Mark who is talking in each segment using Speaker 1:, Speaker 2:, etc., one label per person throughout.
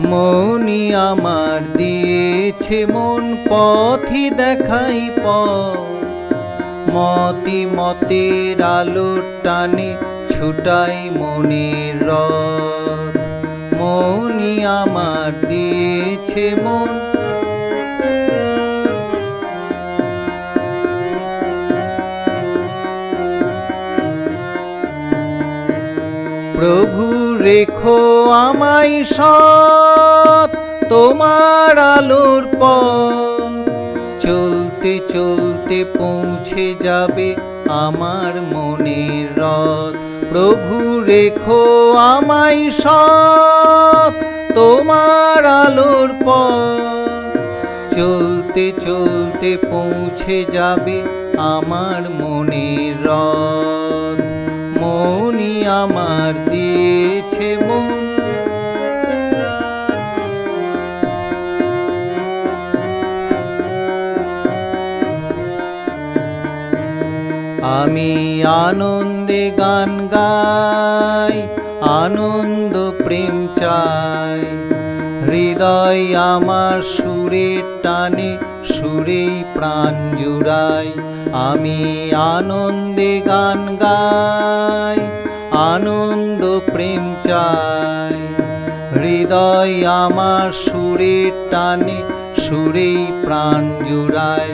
Speaker 1: মৌনি আমার দিয়েছে মন পথই দেখাই পথ, মতি মতের আলোর টানে ছুটাই মনের রথ। মৌনি আমার দিয়েছে মন প্রভু রেখো আমায় সৎ তোমার আলোর পথ, চলতে চলতে পৌঁছে যাবে আমার মনের রথ। প্রভু রেখো আমায় সৎ তোমার আলোর পথ, চলতে চলতে পৌঁছে যাবে আমার মনের রথ। মৌনি আমার দিয়েছে মন আমি আনন্দে গান গাই, আনন্দ প্রেম চাই, হৃদয় আমার সুরের টানে সুরেই প্রাণ জুড়াই। আমি আনন্দে গান গাই, আনন্দ প্রেম চাই, হৃদয় আমার সুরের টানে সুরেই প্রাণ জুড়াই।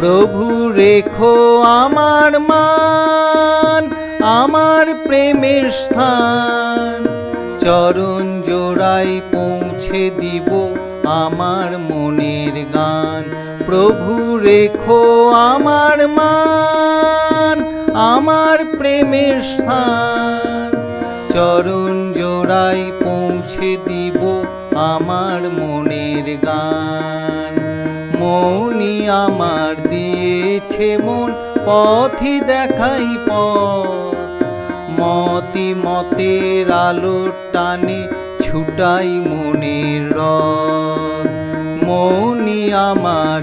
Speaker 1: প্রভু রেখো আমার মান, আমার প্রেমের স্থান, চরণ জোড়াই পৌঁছে দিব আমার মনের গান। প্রভু রেখো আমার মান, আমার প্রেমের স্থান, চরণ জোড়াই পৌঁছে দিব আমার মনের গান। মৌনি আমার দিয়েছে মন পথই দেখাই পথ, মতি মতের আলোর টানে ছুটাই মনের রথ। মৌনি আমার